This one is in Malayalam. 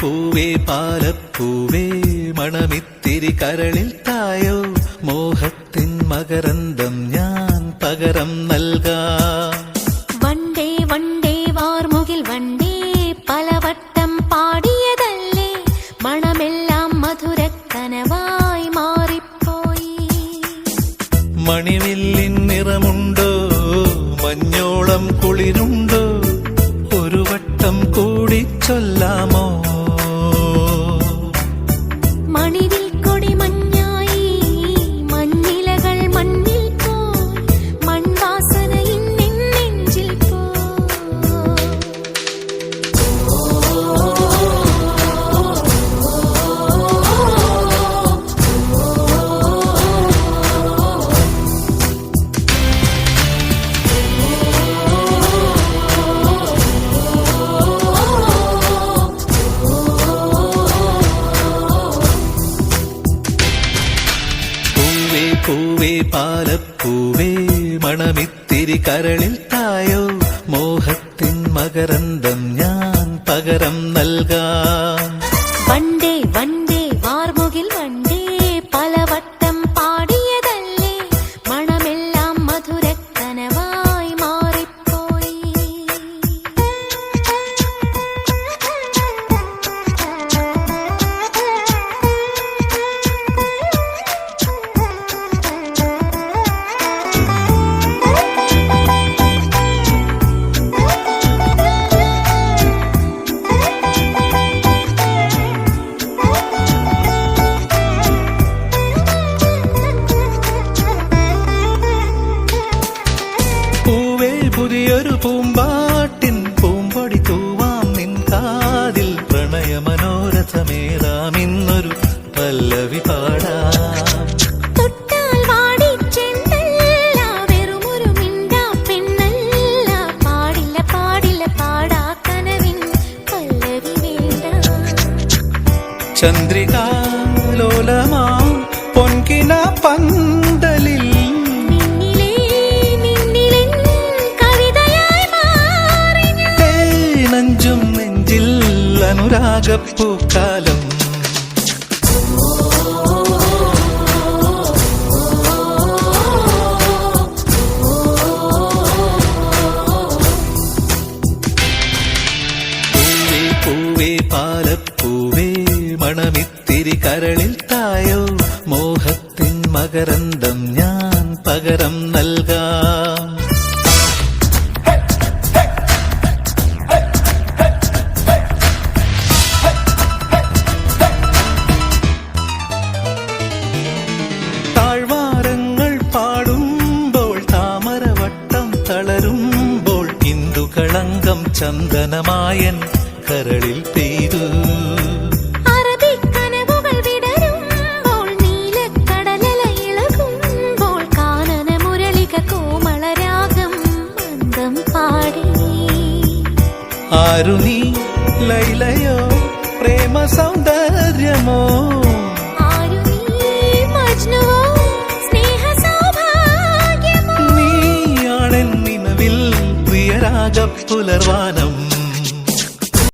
പൂവേ പാലപ്പൂവേ മണമിത്തിരി കരളിൽ തായോ മോഹത്തിൻ മകരന്തം ഞാൻ പകരം നൽകാം. വണ്ടേ വണ്ടേ വാർമുകിൽ വണ്ടേ പലവട്ടം പാടിയതല്ലേ മണമെല്ലാം മധുരക്കനവായി മാറിപ്പോയി. മണിവില്ലിൻ നിറമുണ്ടോ മഞ്ഞോളം കുളിരുണ്ടോ ഒരു വട്ടം കൂടി ചൊല്ലാമോ. മണിവിൽ കൊടി മഞ്ഞായി മഞ്ഞിലകൾ മണ്ണിൽ പോയി മൺവാസന ഇന്നെൻ നെഞ്ചിൽ പൂവേ പാലപ്പൂവേ മണമിത്തിരി കരളിൽ തായോ മോഹത്തിൻ മകരന്തം ഞാൻ പകരം നൽകാം. വണ്ടേ വണ്ടേ വാർമുകിൽ വണ്ടേ പലവട്ടം പാടിയതല്ലേ മണമെല്ലാം മധുരക്കനവായി മാറിപ്പോയി. പുതിയൊരു പൂമ്പാട്ടിൻ പൂമ്പൊടി തൂവാം നിൻ കാതിൽ പ്രണയമനോരഥമേറാം ഇന്നൊരു പല്ലവി പാടാം. തൊട്ടാൽ വാടിച്ചെന്തല്ല വെറുമൊരു മിണ്ടാ പെണ്ണല്ല പാടില്ല പാടില്ല പാടാ കനവിൻ പല്ലവി വേണ്ട. ചന്ദ്രികാലോലമാം പൊൻകിന പന്തലിൽ നെഞ്ചും നെഞ്ചിൽ അനുരാഗപ്പൂക്കാലം. പൂവേ പൂവേ പാലപ്പൂവേ മണമിത്തിരി കരളിൽ തായോ മോഹത്തിൻ മകരന്തം ഞാൻ പകരം നൽകാം. താഴ്വാരങ്ങൾ പാടുമ്പോൾ താമരവട്ടം തളരുമ്പോൾ ഇന്ദുകളങ്കം ചന്ദനമായൻ കരളിൽ പെയ്തു. അറബിക്കനവുകൾ വിടരുമ്പോൾ നീലക്കടലല ഇളകുമ്പോൾ കാനന മുരളിക കോമളരാഗം മന്ദം പാടി. ആരു നീ ലൈലയോ പ്രേമ സൗന്ദര്യമോ നീയാണെൻ നിലവിൽ പ്രിയരാഗ പുലർവാനം.